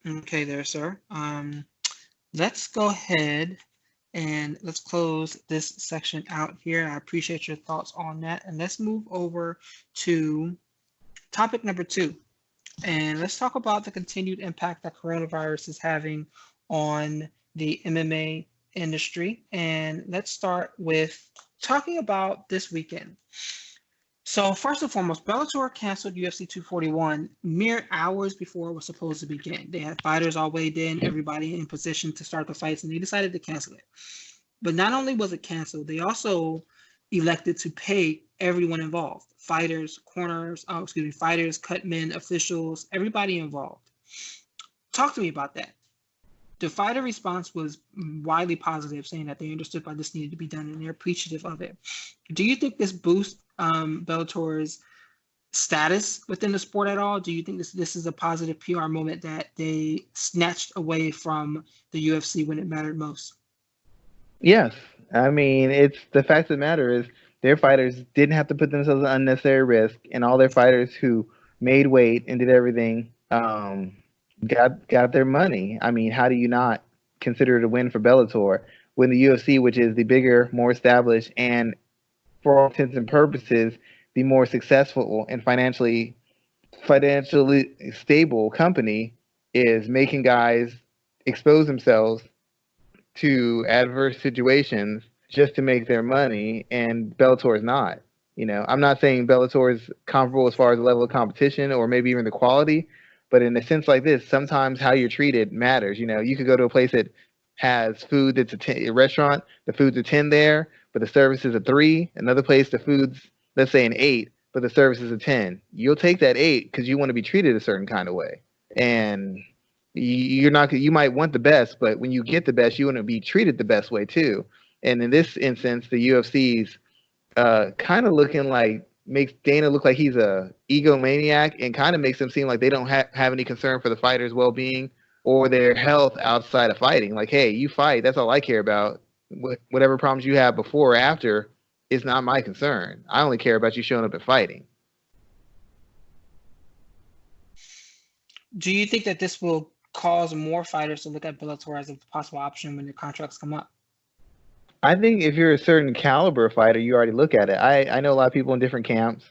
Okay, there, sir. Let's go ahead and let's close this section out here. I appreciate your thoughts on that. And let's move over to topic number two. And let's talk about the continued impact that coronavirus is having on the MMA industry. And let's start with talking about this weekend. So first and foremost, Bellator canceled UFC 241 mere hours before it was supposed to begin. They had fighters all weighed in, everybody in position to start the fights, and they decided to cancel it. But not only was it canceled, they also elected to pay everyone involved: fighters, corners, fighters, cutmen, officials, everybody involved. Talk to me about that. The fighter response was widely positive, saying that they understood why this needed to be done and they're appreciative of it. Do you think this boosts Bellator's status within the sport at all? Do you think this is a positive PR moment that they snatched away from the UFC when it mattered most? Yes. I mean, it's the fact of the matter is their fighters didn't have to put themselves at unnecessary risk, and all their fighters who made weight and did everything got their money. I mean, how do you not consider it a win for Bellator when the UFC, which is the bigger, more established, and for all intents and purposes, the more successful and financially stable company, is making guys expose themselves to adverse situations just to make their money, and Bellator is not. I'm not saying Bellator is comparable as far as the level of competition or maybe even the quality, but in a sense like this, sometimes how you're treated matters. You could go to a place that has food that's a restaurant, the food's a 10 there, but the service is a 3. Another place, the food's, let's say, an 8, but the service is a 10. You'll take that 8 because you want to be treated a certain kind of way. And you're not you might want the best, but when you get the best, you want to be treated the best way too. And in this instance, the UFC's kind of looking like makes Dana look like he's a egomaniac and kind of makes them seem like they don't have any concern for the fighters' well-being or their health outside of fighting. Like, hey, you fight, that's all I care about. Whatever problems you have before or after is not my concern. I only care about you showing up and fighting. Do you think that this will cause more fighters to look at Bellator as a possible option when the contracts come up? I think if you're a certain caliber fighter, you already look at it. I know a lot of people in different camps,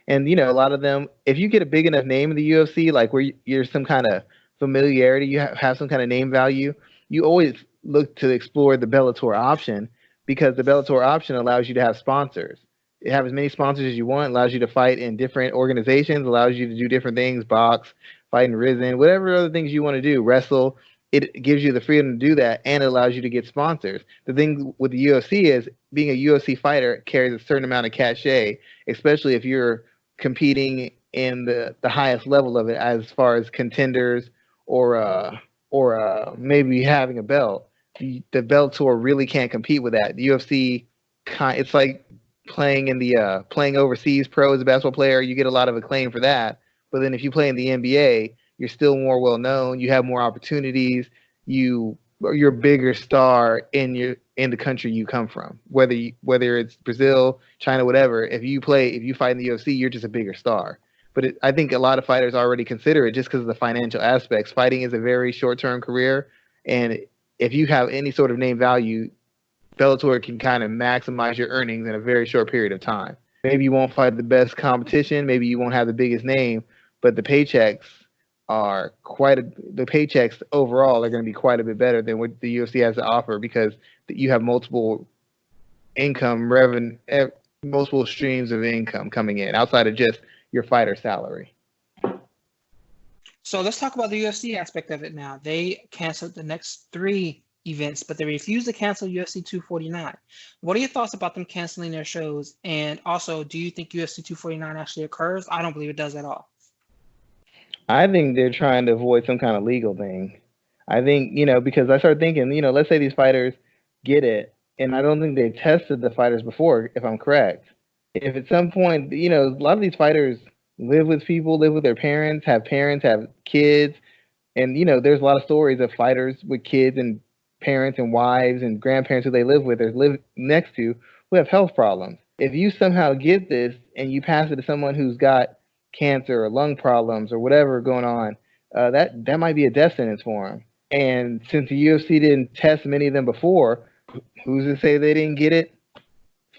and a lot of them. If you get a big enough name in the UFC, like where you're some kind of familiarity, you have some kind of name value, you always look to explore the Bellator option because the Bellator option allows you to have sponsors. It have as many sponsors as you want, allows you to fight in different organizations, allows you to do different things, box, fight in Risen, whatever other things you want to do, wrestle. It gives you the freedom to do that and it allows you to get sponsors. The thing with the UFC is being a UFC fighter carries a certain amount of cachet, especially if you're competing in the highest level of it as far as contenders or maybe having a belt. The Bellator really can't compete with that. The UFC, it's like playing overseas pro as a basketball player. You get a lot of acclaim for that, but then if you play in the NBA, you're still more well known. You have more opportunities. You're a bigger star in the country you come from. Whether it's Brazil, China, whatever. If you fight in the UFC, you're just a bigger star. But I think a lot of fighters already consider it just because of the financial aspects. Fighting is a very short-term career, and if you have any sort of name value, Bellator can kind of maximize your earnings in a very short period of time. Maybe you won't fight the best competition, maybe you won't have the biggest name, but the paychecks overall are going to be quite a bit better than what the UFC has to offer because you have multiple income revenue, multiple streams of income coming in outside of just your fighter salary. So let's talk about the UFC aspect of it now. They canceled the next 3 events, but they refused to cancel UFC 249. What are your thoughts about them canceling their shows? And also, do you think UFC 249 actually occurs? I don't believe it does at all. I think they're trying to avoid some kind of legal thing. I think, because I started thinking, let's say these fighters get it, and I don't think they tested the fighters before, if I'm correct. If at some point, a lot of these fighters live with people, live with their parents, have kids, and, there's a lot of stories of fighters with kids and parents and wives and grandparents who they live with or live next to who have health problems. If you somehow get this and you pass it to someone who's got cancer or lung problems or whatever going on, that might be a death sentence for him. And since the UFC didn't test many of them before, who's to say they didn't get it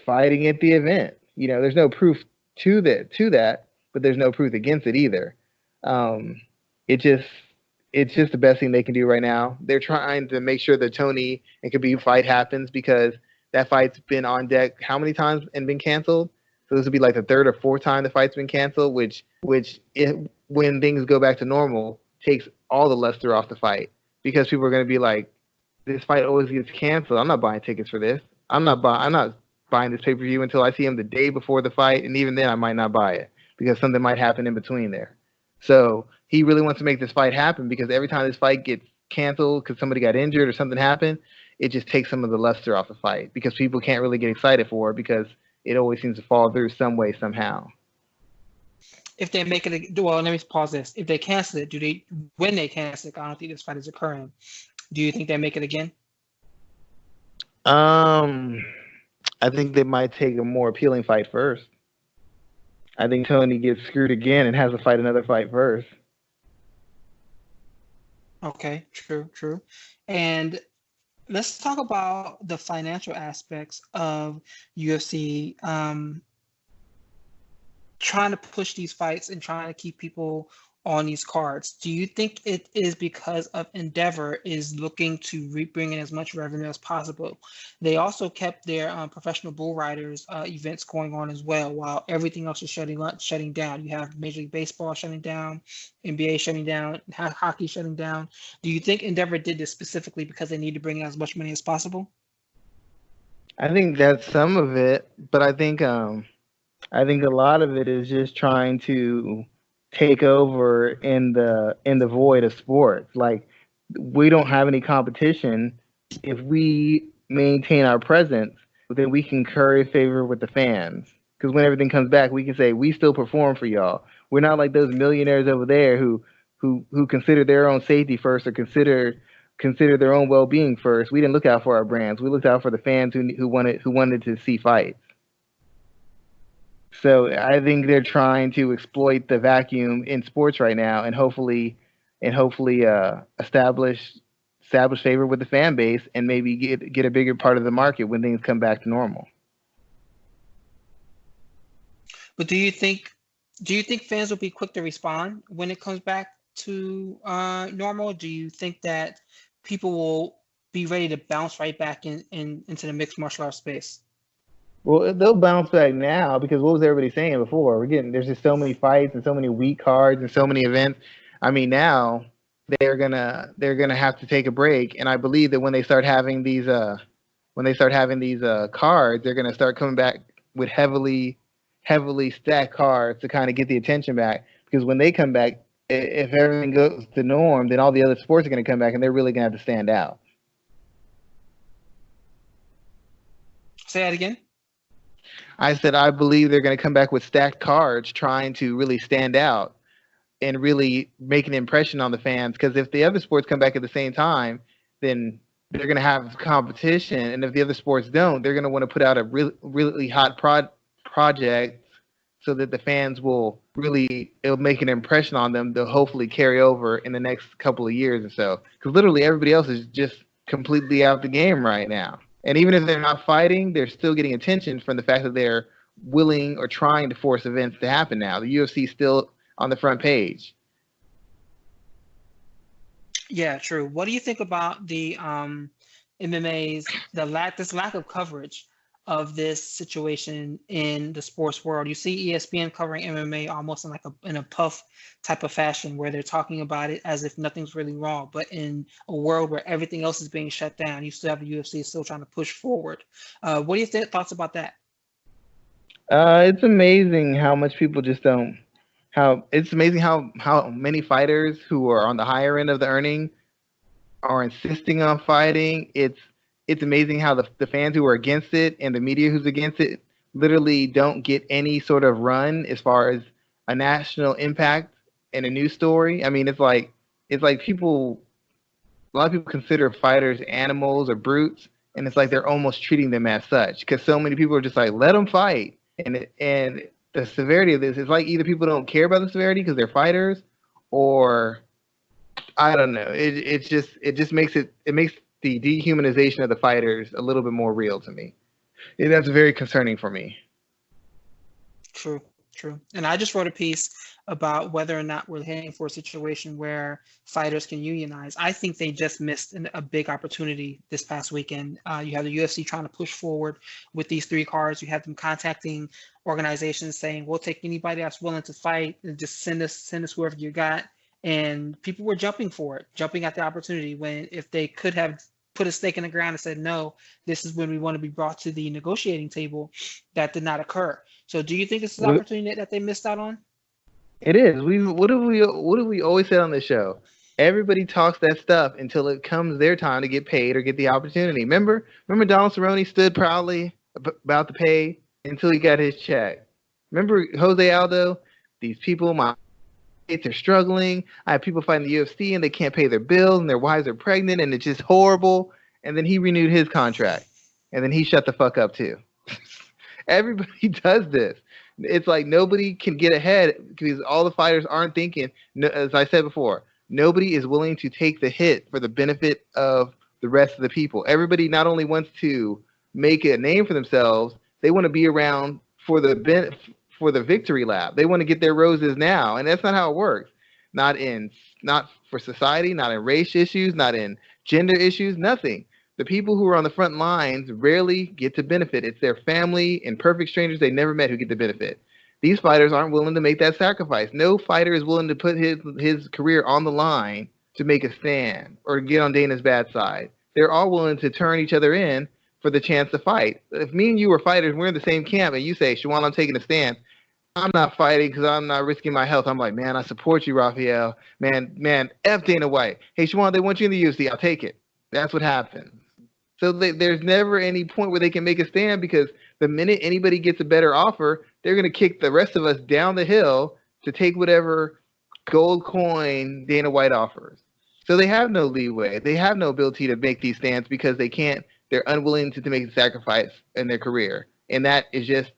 fighting at the event? There's no proof to that, but there's no proof against it either. Um, it just it's just the best thing they can do right now. They're trying to make sure the Tony and Khabib fight happens because that fight's been on deck how many times and been canceled? So this would be like the third or fourth time the fight's been canceled, when things go back to normal, takes all the luster off the fight because people are going to be like, this fight always gets canceled. I'm not buying tickets for this. I'm not buying this pay per view until I see him the day before the fight, and even then I might not buy it because something might happen in between there. So he really wants to make this fight happen because every time this fight gets canceled because somebody got injured or something happened, it just takes some of the luster off the fight because people can't really get excited for it because it always seems to fall through some way somehow. If they make it, well, let me pause this. If they cancel it, when they cancel it, I don't think this fight is occurring. Do you think they make it again? I think they might take a more appealing fight first. I think Tony gets screwed again and has to fight another fight first. Okay, true. And let's talk about the financial aspects of UFC trying to push these fights and trying to keep people on these cards. Do you think it is because of Endeavor is looking to bring in as much revenue as possible? They also kept their professional bull riders events going on as well, while everything else is shutting down. You have Major League Baseball shutting down, NBA shutting down, hockey shutting down. Do you think Endeavor did this specifically because they need to bring in as much money as possible? I think that's some of it, but I think a lot of it is just trying to take over in the void of sports. Like we don't have any competition. If we maintain our presence, then we can curry favor with the fans. Because when everything comes back, we can say we still perform for y'all. We're not like those millionaires over there who consider their own safety first or consider their own well being first. We didn't look out for our brands. We looked out for the fans who wanted to see fights. So I think they're trying to exploit the vacuum in sports right now, and hopefully establish favor with the fan base, and maybe get a bigger part of the market when things come back to normal. But do you think fans will be quick to respond when it comes back to normal? Do you think that people will be ready to bounce right back into the mixed martial arts space? Well, they'll bounce back now because what was everybody saying before? There's just so many fights and so many weak cards and so many events. I mean, now they're gonna have to take a break, and I believe that when they start having these cards, they're gonna start coming back with heavily stacked cards to kind of get the attention back. Because when they come back, if everything goes to norm, then all the other sports are gonna come back, and they're really gonna have to stand out. Say that again. I said I believe they're going to come back with stacked cards, trying to really stand out and really make an impression on the fans. Because if the other sports come back at the same time, then they're going to have competition, and if the other sports don't, they're going to want to put out a really hot project so that the fans it'll make an impression on them. They'll hopefully carry over in the next couple of years or so. Because literally everybody else is just completely out the game right now. And even if they're not fighting, they're still getting attention from the fact that they're willing or trying to force events to happen now. The UFC is still on the front page. Yeah, true. What do you think about the MMA's this lack of coverage of this situation in the sports world? You see ESPN covering MMA almost in a puff type of fashion where they're talking about it as if nothing's really wrong. But in a world where everything else is being shut down, you still have the UFC still trying to push forward. What are your thoughts about that? It's amazing how much people just don't. It's amazing how many fighters who are on the higher end of the earning are insisting on fighting. It's amazing how the fans who are against it and the media who's against it literally don't get any sort of run as far as a national impact and a news story. I mean, it's like a lot of people consider fighters animals or brutes, and it's like they're almost treating them as such because so many people are just like, let them fight. And the severity of this is like either people don't care about the severity because they're fighters, or I don't know. It just makes it makes the dehumanization of the fighters a little bit more real to me. And that's very concerning for me. True, true. And I just wrote a piece about whether or not we're heading for a situation where fighters can unionize. I think they just missed a big opportunity this past weekend. You have the UFC trying to push forward with these 3 cards. You have them contacting organizations saying, "We'll take anybody that's willing to fight, and just send us whoever you got." And people were jumping for it, jumping at the opportunity when if they could have put a stake in the ground and said, "No, this is when we want to be brought to the negotiating table," that did not occur. So do you think this is an opportunity that they missed out on? It is. What have we always said on this show? Everybody talks that stuff until it comes their time to get paid or get the opportunity. Remember Donald Cerrone stood proudly about the pay until he got his check. Remember Jose Aldo? These people, my mates are struggling. I have people fighting the UFC and they can't pay their bills and their wives are pregnant and it's just horrible. And then he renewed his contract. And then he shut the fuck up too. Everybody does this. It's like nobody can get ahead because all the fighters aren't thinking. As I said before, nobody is willing to take the hit for the benefit of the rest of the people. Everybody not only wants to make a name for themselves, they want to be around for the victory lap. They want to get their roses now, and that's not how it works. Not for society, not in race issues, not in gender issues, nothing. The people who are on the front lines rarely get to benefit. It's their family and perfect strangers they never met who get to benefit. These fighters aren't willing to make that sacrifice. No fighter is willing to put his career on the line to make a stand or get on Dana's bad side. They're all willing to turn each other in for the chance to fight. If me and you were fighters, we're in the same camp, and you say, "Schwan, I'm taking a stand," I'm not fighting because I'm not risking my health. I'm like, "Man, I support you, Raphael. Man, F Dana White. Hey, Schwan, they want you in the UFC. I'll take it." That's what happens. So there's never any point where they can make a stand because the minute anybody gets a better offer, they're going to kick the rest of us down the hill to take whatever gold coin Dana White offers. So they have no leeway. They have no ability to make these stands because they can't. They're unwilling to make a sacrifice in their career. And that is just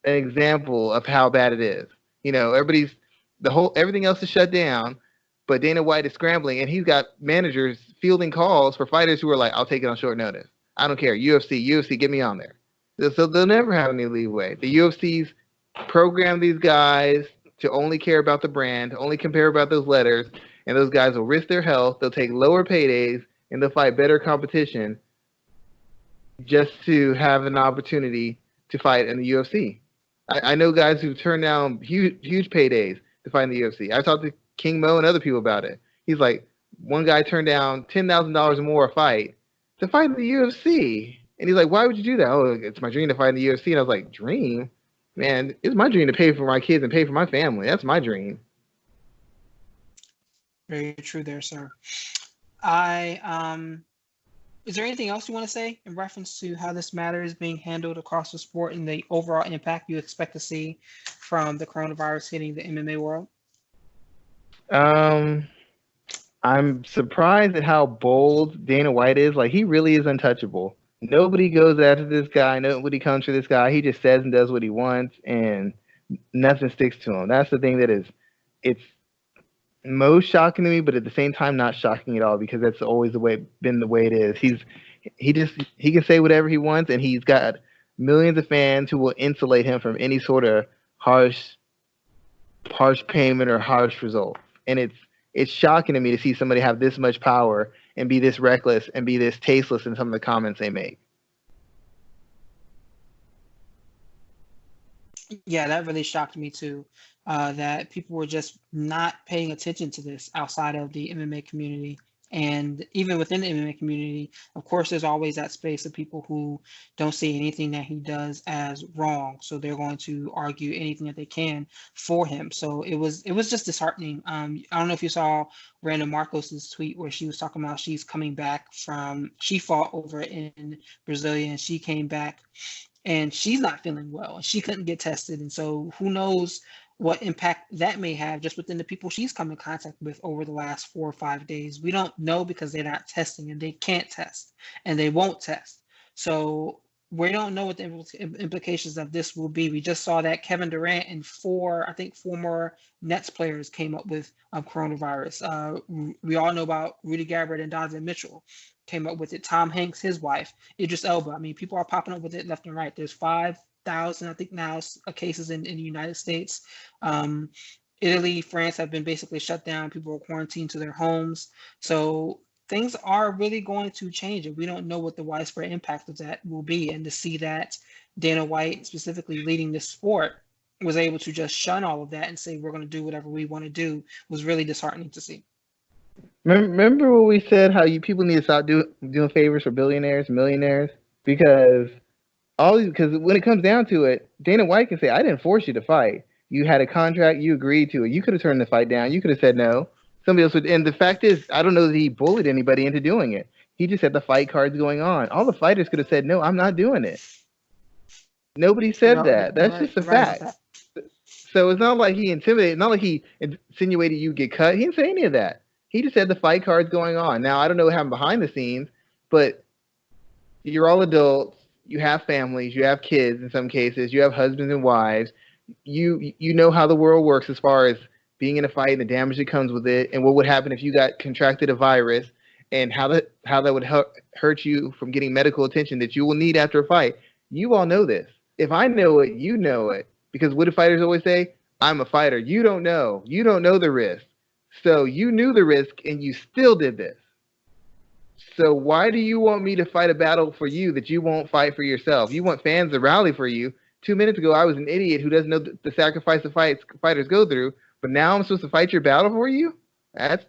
an example of how bad it is. Everything else is shut down, but Dana White is scrambling, and he's got managers fielding calls for fighters who are like, "I'll take it on short notice. I don't care. UFC, get me on there." So they'll never have any leeway. The UFC's program these guys to only care about the brand, only care about those letters, and those guys will risk their health. They'll take lower paydays, and they'll fight better competition just to have an opportunity to fight in the UFC. I know guys who turn down huge paydays to fight in the UFC. I talked to King Mo and other people about it. He's like, one guy turned down $10,000 more a fight to fight in the UFC. And he's like, "Why would you do that?" "Oh, it's my dream to fight in the UFC." And I was like, "Dream? Man, it's my dream to pay for my kids and pay for my family. That's my dream." Very true there, sir. Is there anything else you want to say in reference to how this matter is being handled across the sport and the overall impact you expect to see from the coronavirus hitting the MMA world? I'm surprised at how bold Dana White is. Like, he really is untouchable. Nobody goes after this guy. Nobody comes for this guy. He just says and does what he wants, and nothing sticks to him. That's the thing it's most shocking to me, but at the same time not shocking at all because that's always been the way it is. He can say whatever he wants, and he's got millions of fans who will insulate him from any sort of harsh payment or harsh result. And it's shocking to me to see somebody have this much power and be this reckless and be this tasteless in some of the comments they make. Yeah, that really shocked me too. That people were just not paying attention to this outside of the MMA community. And even within the MMA community, of course, there's always that space of people who don't see anything that he does as wrong. So they're going to argue anything that they can for him. So it was just disheartening. I don't know if you saw Randa Marcos's tweet where she was talking about she fought over in Brasilia and she came back and she's not feeling well and she couldn't get tested. And so who knows what impact that may have just within the people she's come in contact with over the last 4 or 5 days. We don't know because they're not testing and they can't test and they won't test. So we don't know what the implications of this will be. We just saw that Kevin Durant and I think four more Nets players came up with coronavirus. We all know about Rudy Gobert and Donovan Mitchell came up with it. Tom Hanks, his wife, Idris Elba. I mean, people are popping up with it left and right. There's 5,000, I think now, cases in the United States. Italy, France have been basically shut down. People are quarantined to their homes. So things are really going to change, and we don't know what the widespread impact of that will be. And to see that Dana White, specifically leading the sport, was able to just shun all of that and say we're going to do whatever we want to do was really disheartening to see. Remember what we said? How people need to stop doing favors for billionaires, millionaires, because when it comes down to it, Dana White can say, "I didn't force you to fight. You had a contract. You agreed to it. You could have turned the fight down. You could have said no. Somebody else would." And the fact is, I don't know that he bullied anybody into doing it. He just had the fight cards going on. All the fighters could have said, "No, I'm not doing it." Nobody said that. That's just a fact. So it's not like he intimidated. Not like he insinuated you get cut. He didn't say any of that. He just had the fight cards going on. Now, I don't know what happened behind the scenes, but you're all adults. You have families. You have kids in some cases. You have husbands and wives. You know how the world works as far as being in a fight and the damage that comes with it, and what would happen if you got contracted a virus, and how that would hurt you from getting medical attention that you will need after a fight. You all know this. If I know it, you know it. Because what do fighters always say? I'm a fighter. You don't know. You don't know the risk. So you knew the risk, and you still did this. So why do you want me to fight a battle for you that you won't fight for yourself? You want fans to rally for you. 2 minutes ago, I was an idiot who doesn't know the sacrifice of fighters go through, but now I'm supposed to fight your battle for you? That's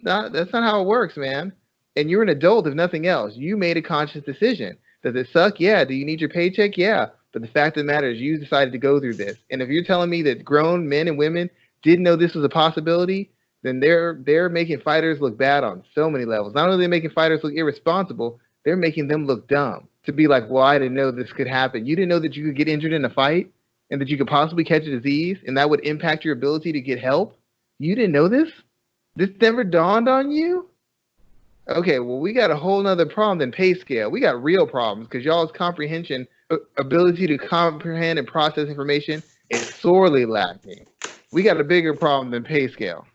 not how it works, man. And you're an adult, if nothing else. You made a conscious decision. Does it suck? Yeah. Do you need your paycheck? Yeah. But the fact of the matter is, you decided to go through this. And if you're telling me that grown men and women didn't know this was a possibility, then they're making fighters look bad on so many levels. Not only are they making fighters look irresponsible, they're making them look dumb. To be like, well, I didn't know this could happen. You didn't know that you could get injured in a fight and that you could possibly catch a disease and that would impact your ability to get help? You didn't know this? This never dawned on you? Okay, well, we got a whole nother problem than pay scale. We got real problems because y'all's ability to comprehend and process information is sorely lacking. We got a bigger problem than pay scale.